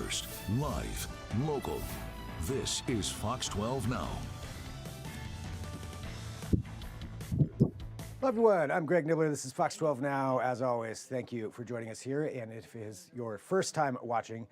first, live, local. This is Fox 12 Now. Hello, everyone. I'm Greg Nibbler. This is Fox 12 Now. As always, thank you for joining us here. And if it is your first time watching,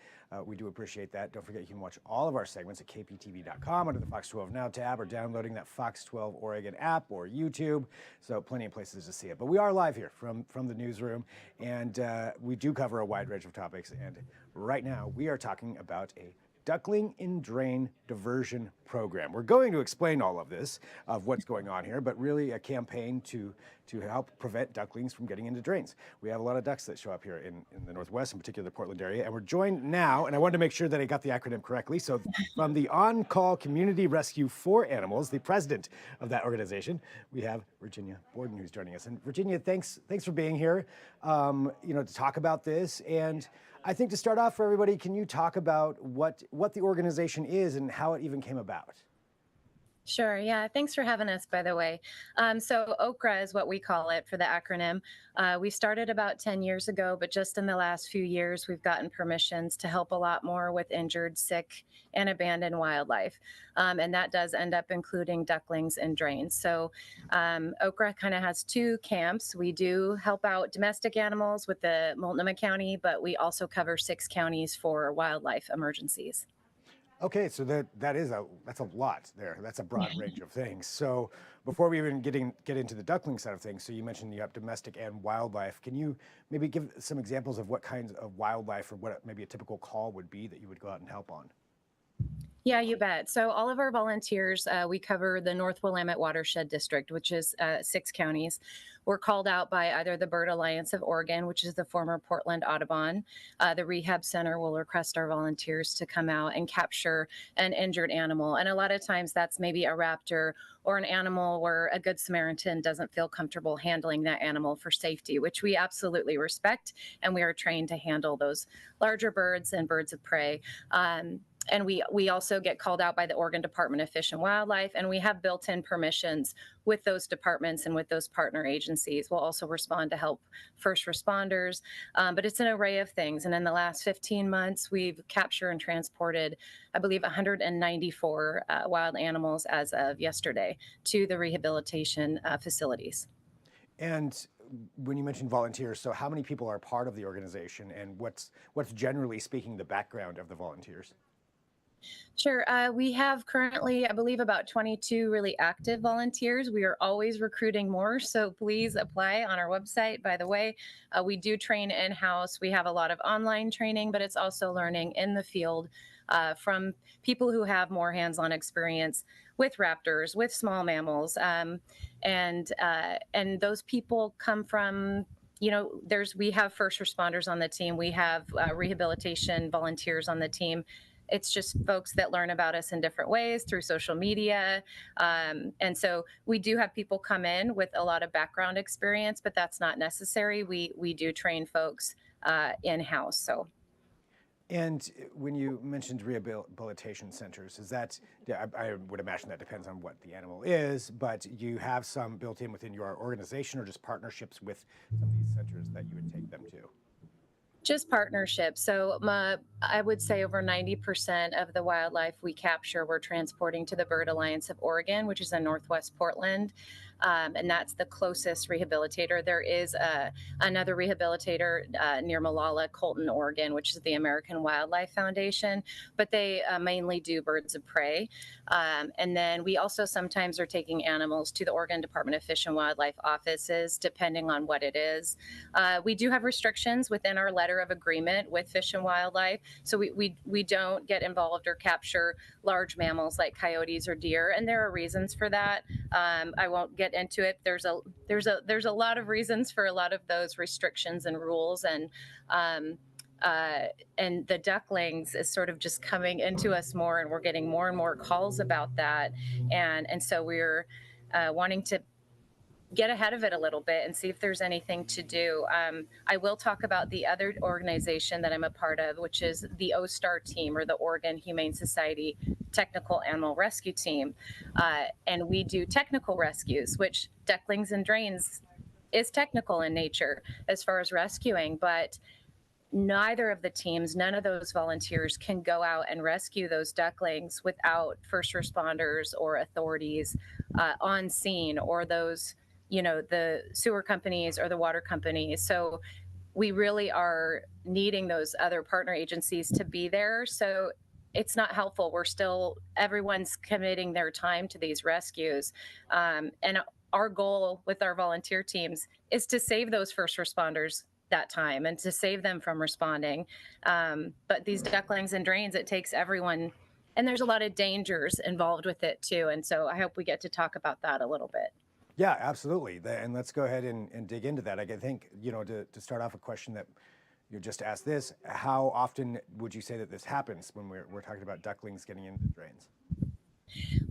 we do appreciate that. Don't forget you can watch all of our segments at kptv.com under the Fox 12 Now tab, or downloading that Fox 12 Oregon app or YouTube. So plenty of places to see it. But we are live here from the newsroom, and we do cover a wide range of topics. And right now we are talking about a duckling in drain diversion program. We're going to explain all of this, of what's going on here, but really a campaign to help prevent ducklings from getting into drains. We have a lot of ducks that show up here in the Northwest, in particular the Portland area, and we're joined now, and I wanted to make sure that I got the acronym correctly. So from the On-Call Community Rescue for Animals, the president of that organization, we have Virginia Borden, who's joining us. And Virginia, thanks for being here, to talk about this. And I think to start off for everybody, can you talk about what the organization is and how it even came about? Sure. Yeah. Thanks for having us, by the way. So OCCRA is what we call it for the acronym. We started about 10 years ago, but just in the last few years, we've gotten permissions to help a lot more with injured, sick, and abandoned wildlife. And that does end up including ducklings and drains. So OCCRA kind of has two camps. We do help out domestic animals with the Multnomah County, but we also cover 6 counties for wildlife emergencies. Okay, so that's a lot there. That's a broad range of things. So before we even get into the duckling side of things, so you mentioned you have domestic and wildlife. Can you maybe give some examples of what kinds of wildlife, or what maybe a typical call would be that you would go out and help on? Yeah, you bet. So all of our volunteers, we cover the North Willamette Watershed District, which is 6 counties. We're called out by either the Bird Alliance of Oregon, which is the former Portland Audubon. The Rehab Center will request our volunteers to come out and capture an injured animal. And a lot of times that's maybe a raptor or an animal where a Good Samaritan doesn't feel comfortable handling that animal for safety, which we absolutely respect. And we are trained to handle those larger birds and birds of prey. And we also get called out by the Oregon Department of Fish and Wildlife, and we have built-in permissions with those departments and with those partner agencies. We'll also respond to help first responders, but it's an array of things. And in the last 15 months, we've captured and transported, I believe, 194 wild animals as of yesterday to the rehabilitation facilities. And when you mentioned volunteers, so how many people are part of the organization, and what's generally speaking the background of the volunteers? Sure. We have currently, I believe, about 22 really active volunteers. We are always recruiting more, so please apply on our website. By the way, we do train in-house. We have a lot of online training, but it's also learning in the field from people who have more hands-on experience with raptors, with small mammals, and those people come from, we have first responders on the team. We have rehabilitation volunteers on the team. It's just folks that learn about us in different ways through social media. And so we do have people come in with a lot of background experience, but that's not necessary. We do train folks in-house. So. And when you mentioned rehabilitation centers, is that, I would imagine that depends on what the animal is, but you have some built in within your organization, or just partnerships with some of these centers that you would take them to? Just partnerships. So I would say over 90% of the wildlife we capture, we're transporting to the Bird Alliance of Oregon, which is in Northwest Portland. And that's the closest rehabilitator. There is another rehabilitator near Molalla, Colton, Oregon, which is the American Wildlife Foundation, but they mainly do birds of prey. And then we also sometimes are taking animals to the Oregon Department of Fish and Wildlife offices, depending on what it is. We do have restrictions within our letter of agreement with Fish and Wildlife, so we don't get involved or capture large mammals like coyotes or deer, and there are reasons for that. I won't get into it. There's a lot of reasons for a lot of those restrictions and rules, and the ducklings is sort of just coming into us more, and we're getting more and more calls about that, and so we're wanting to get ahead of it a little bit and see if there's anything to do. I will talk about the other organization that I'm a part of, which is the OSTAR team, or the Oregon Humane Society Technical Animal Rescue Team. And we do technical rescues, which ducklings and drains is technical in nature as far as rescuing, but neither of the teams, none of those volunteers can go out and rescue those ducklings without first responders or authorities on scene, or those, the sewer companies or the water companies. So we really are needing those other partner agencies to be there. So it's not helpful. Everyone's committing their time to these rescues. And our goal with our volunteer teams is to save those first responders that time and to save them from responding. But these ducklings and drains, it takes everyone, and there's a lot of dangers involved with it too. And so I hope we get to talk about that a little bit. Yeah, absolutely. And let's go ahead and dig into that. I think, to start off, a question that you just asked this, how often would you say that this happens when we're talking about ducklings getting into the drains?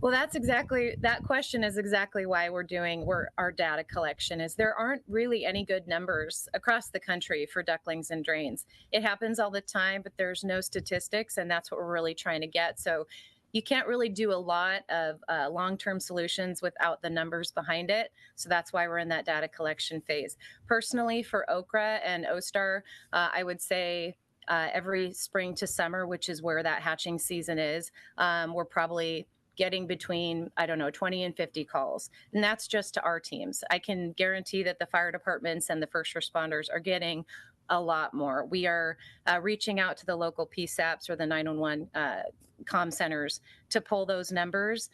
Well, that question is exactly why we're doing our data collection. Is there aren't really any good numbers across the country for ducklings and drains. It happens all the time, but there's no statistics, and that's what we're really trying to get. So you can't really do a lot of long-term solutions without the numbers behind it. So that's why we're in that data collection phase. Personally, for Okra and OSTAR, I would say every spring to summer, which is where that hatching season is, we're probably getting between, 20 and 50 calls. And that's just to our teams. I can guarantee that the fire departments and the first responders are getting a lot more. We are reaching out to the local PSAPs or the 911 comm centers to pull those numbers.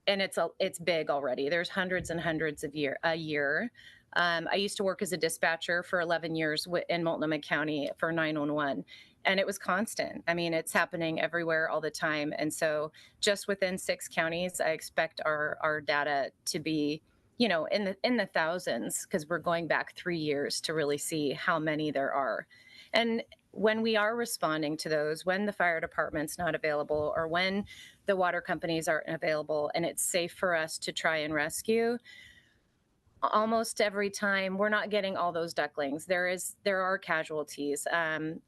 And it's big already. There's hundreds and hundreds a year. I used to work as a dispatcher for 11 years in Multnomah County for 911. And it was constant. I mean, it's happening everywhere all the time. And so just within 6 counties, I expect our data to be, in the thousands, because we're going back 3 years to really see how many there are. And when we are responding to those, when the fire department's not available or when the water companies aren't available and it's safe for us to try and rescue, almost every time we're not getting all those ducklings. There are casualties,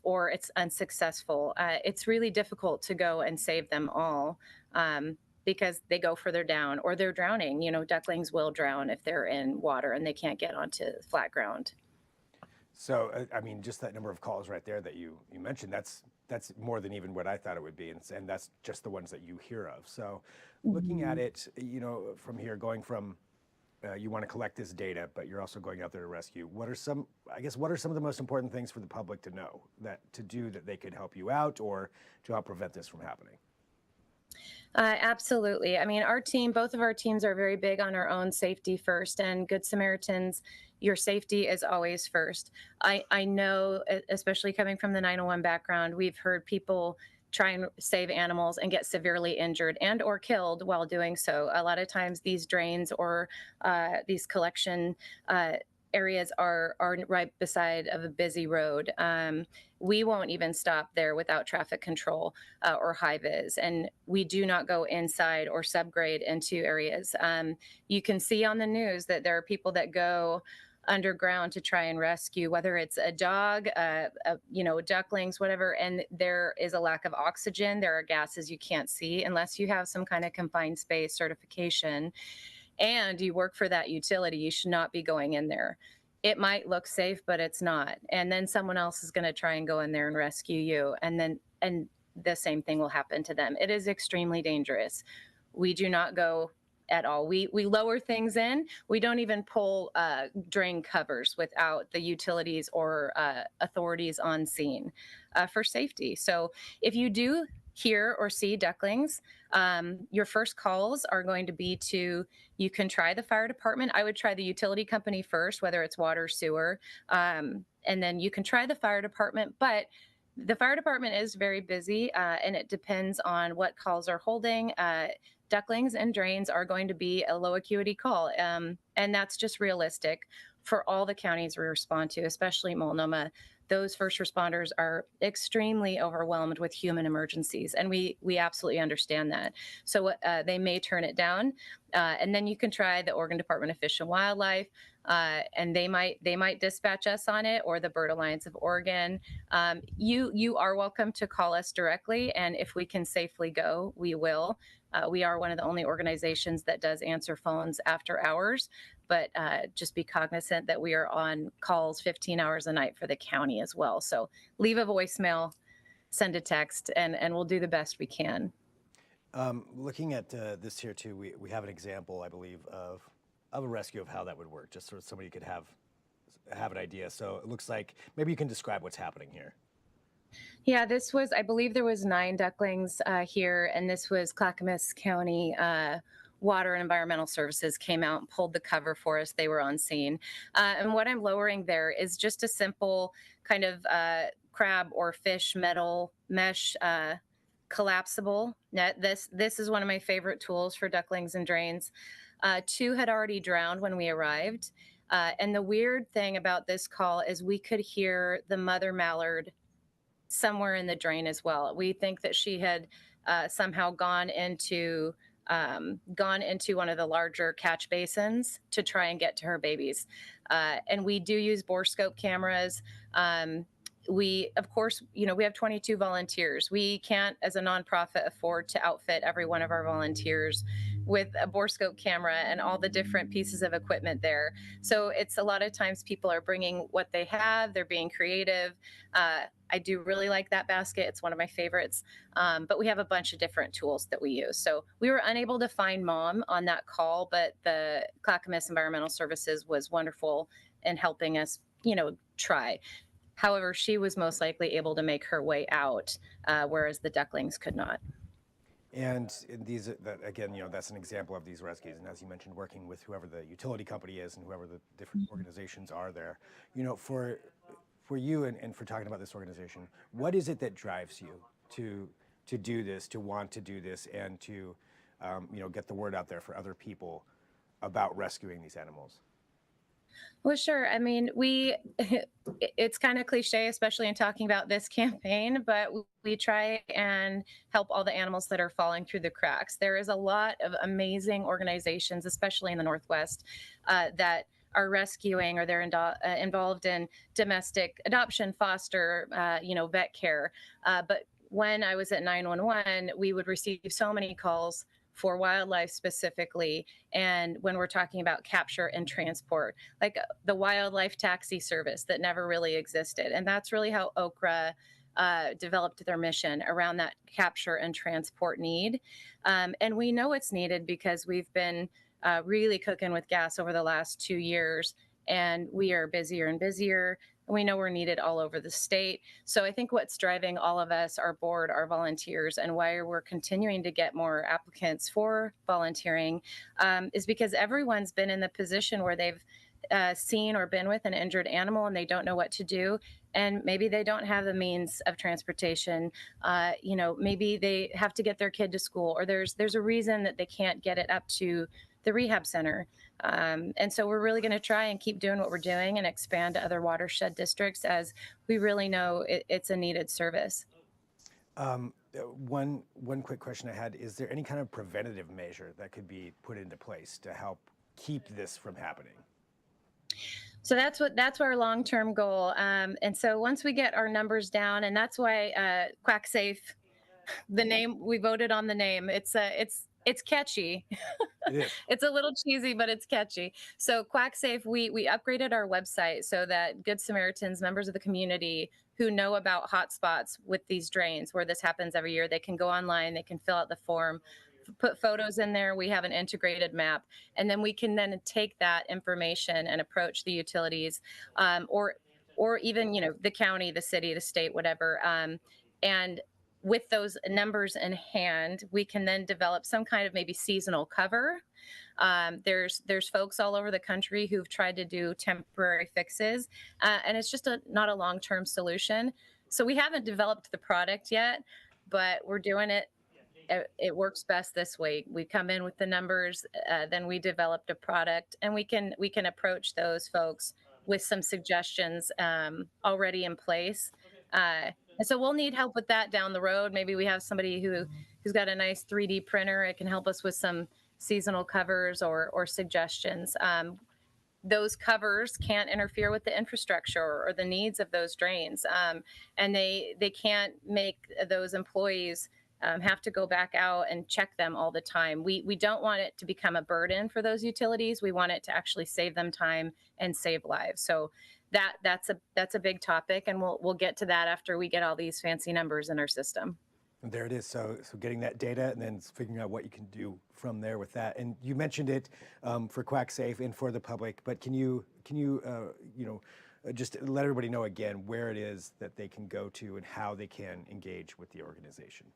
or it's unsuccessful. It's really difficult to go and save them all because they go further down or they're drowning. Ducklings will drown if they're in water and they can't get onto flat ground. So, just that number of calls right there that you mentioned, that's more than even what I thought it would be. And that's just the ones that you hear of. So looking at it, from here, going from, you want to collect this data, but you're also going out there to rescue. What are some of the most important things for the public to know that they could help you out or to help prevent this from happening? Absolutely. I mean, both of our teams are very big on our own safety first, and Good Samaritans, your safety is always first. I know, especially coming from the 911 background, we've heard people try and save animals and get severely injured and or killed while doing so. A lot of times these drains or these collection areas are right beside of a busy road. We won't even stop there without traffic control or high vis, and we do not go inside or subgrade into areas. You can see on the news that there are people that go underground to try and rescue, whether it's a dog, ducklings, whatever, and there is a lack of oxygen. There are gases you can't see unless you have some kind of confined space certification and you work for that utility. You should not be going in there. It might look safe, but it's not. And then someone else is going to try and go in there and rescue you. And the same thing will happen to them. It is extremely dangerous. We do not go at all. We lower things in. We don't even pull drain covers without the utilities or authorities on scene for safety. So if you do hear or see ducklings, your first calls are going to be you can try the fire department. I would try the utility company first, whether it's water, sewer, and then you can try the fire department. But the fire department is very busy, and it depends on what calls are holding. Ducklings and drains are going to be a low acuity call, and that's just realistic for all the counties we respond to, especially Multnomah. Those first responders are extremely overwhelmed with human emergencies, and we absolutely understand that. So they may turn it down, and then you can try the Oregon Department of Fish and Wildlife, and they might dispatch us on it, or the Bird Alliance of Oregon. You are welcome to call us directly, and if we can safely go, we will. We are one of the only organizations that does answer phones after hours, but just be cognizant that we are on calls 15 hours a night for the county as well. So leave a voicemail, send a text, and we'll do the best we can. Looking at this here too, we have an example, I believe, of a rescue of how that would work, just so somebody could have an idea. So it looks like maybe you can describe what's happening here. Yeah, this was, I believe there was 9 ducklings here, and this was Clackamas County Water and Environmental Services came out and pulled the cover for us. They were on scene. And what I'm lowering there is just a simple kind of crab or fish metal mesh collapsible net. This is one of my favorite tools for ducklings and drains. 2 had already drowned when we arrived. And the weird thing about this call is we could hear the mother mallard somewhere in the drain as well. We think that she had somehow gone into one of the larger catch basins to try and get to her babies. And we do use borescope cameras. We, of course, we have 22 volunteers. We can't, as a nonprofit, afford to outfit every one of our volunteers with a borescope camera and all the different pieces of equipment there. So it's a lot of times people are bringing what they have. They're being creative. I do really like that basket. It's one of my favorites. But we have a bunch of different tools that we use. So we were unable to find Mom on that call, but the Clackamas Environmental Services was wonderful in helping us, try. However, she was most likely able to make her way out, whereas the ducklings could not. And these, again, that's an example of these rescues. And as you mentioned, working with whoever the utility company is and whoever the different organizations are there, for you and for talking about this organization, what is it that drives you to do this, to want to do this, and to get the word out there for other people about rescuing these animals? Well, sure. I mean, it's kind of cliche, especially in talking about this campaign, but we try and help all the animals that are falling through the cracks. There is a lot of amazing organizations, especially in the Northwest, that are rescuing, or they're involved in domestic adoption, foster, vet care. But when I was at 911, we would receive so many calls for wildlife specifically. And when we're talking about capture and transport, like the wildlife taxi service that never really existed. And that's really how OCCRA developed their mission around that capture and transport need. And we know it's needed because we've been really cooking with gas over the last 2 years, and we are busier and busier. We know we're needed all over the state. So I think what's driving all of us, our board, our volunteers, and why we're continuing to get more applicants for volunteering is because everyone's been in the position where they've seen or been with an injured animal and they don't know what to do. And maybe they don't have the means of transportation. Maybe they have to get their kid to school, or there's a reason that they can't get it up to the rehab center. And so we're really going to try and keep doing what we're doing and expand to other watershed districts, as we really know it's a needed service. One quick question I had, is there any kind of preventative measure that could be put into place to help keep this from happening? So that's our long-term goal. And so once we get our numbers down, and that's why Quacksafe, the name, we voted on the name. It's catchy. It is. It's a little cheesy, but it's catchy. So Quacksafe, we upgraded our website so that Good Samaritans, members of the community who know about hotspots with these drains, where this happens every year, they can go online, they can fill out the form, put photos in there. We have an integrated map, and then we can then take that information and approach the utilities, or even the county, the city, the state, whatever, and with those numbers in hand, we can then develop some kind of maybe seasonal cover. There's folks all over the country who've tried to do temporary fixes, and it's just not a long-term solution. So we haven't developed the product yet, but we're doing it. It works best this way. We come in with the numbers, then we developed a product, and we can approach those folks with some suggestions already in place. And so we'll need help with that down the road. Maybe we have somebody who's got a nice 3D printer. It can help us with some seasonal covers or suggestions. Those covers can't interfere with the infrastructure or the needs of those drains. And they can't make those employees have to go back out and check them all the time. We don't want it to become a burden for those utilities. We want it to actually save them time and save lives. So that's a big topic, and we'll get to that after we get all these fancy numbers in our system. And there it is. So getting that data and then figuring out what you can do from there with that. And you mentioned it for Quacksafe and for the public, but can you just let everybody know again where it is that they can go to and how they can engage with the organization?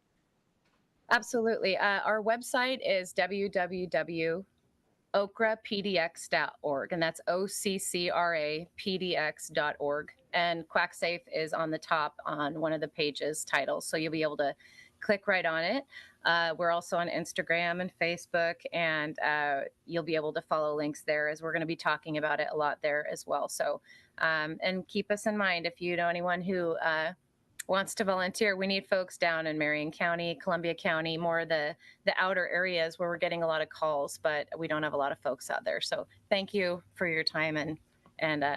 Absolutely. Our website is www.okrapdx.org, and that's OCCRAPDX.org. And Quacksafe is on the top on one of the pages titles, so you'll be able to click right on it. We're also on Instagram and Facebook, and you'll be able to follow links there, as we're going to be talking about it a lot there as well. So, and keep us in mind if you know anyone who wants to volunteer. We need folks down in Marion County, Columbia County, more the outer areas where we're getting a lot of calls, but we don't have a lot of folks out there. So thank you for your time and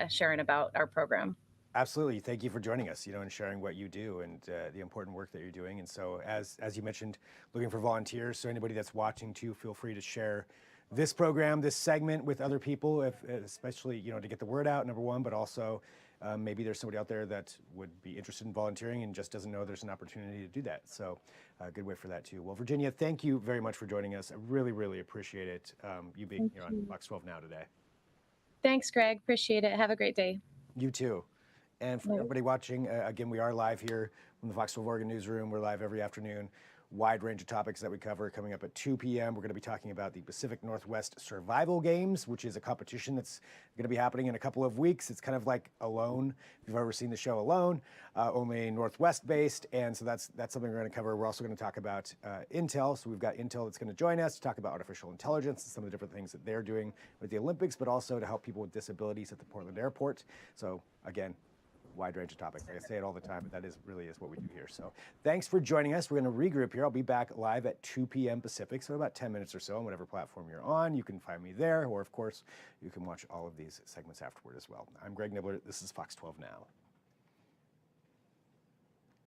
sharing about our program. Absolutely. Thank you for joining us, and sharing what you do and the important work that you're doing. And so as you mentioned, looking for volunteers. So anybody that's watching too, feel free to share this program, this segment with other people, especially, to get the word out, number one, but also maybe there's somebody out there that would be interested in volunteering and just doesn't know there's an opportunity to do that. So a good way for that too. Well, Virginia, thank you very much for joining us. I really, really appreciate it. You being here on Fox 12 Now today. Thanks, Greg. Appreciate it. Have a great day. You too. And for everybody watching, again, we are live here from the Fox 12 Oregon newsroom. We're live every afternoon. Wide range of topics that we cover. Coming up at 2 p.m., we're going to be talking about the Pacific Northwest Survival Games, which is a competition that's going to be happening in a couple of weeks. It's kind of like Alone, if you've ever seen the show Alone, only Northwest based. And so that's something we're going to cover. We're also going to talk about Intel. So we've got Intel that's going to join us to talk about artificial intelligence and some of the different things that they're doing with the Olympics, but also to help people with disabilities at the Portland airport. So again, wide range of topics. Like I say it all the time, but that really is what we do here. So thanks for joining us. We're going to regroup here. I'll be back live at 2 p.m. Pacific, so about 10 minutes or so on whatever platform you're on. You can find me there, or of course, you can watch all of these segments afterward as well. I'm Greg Nibbler. This is Fox 12 Now.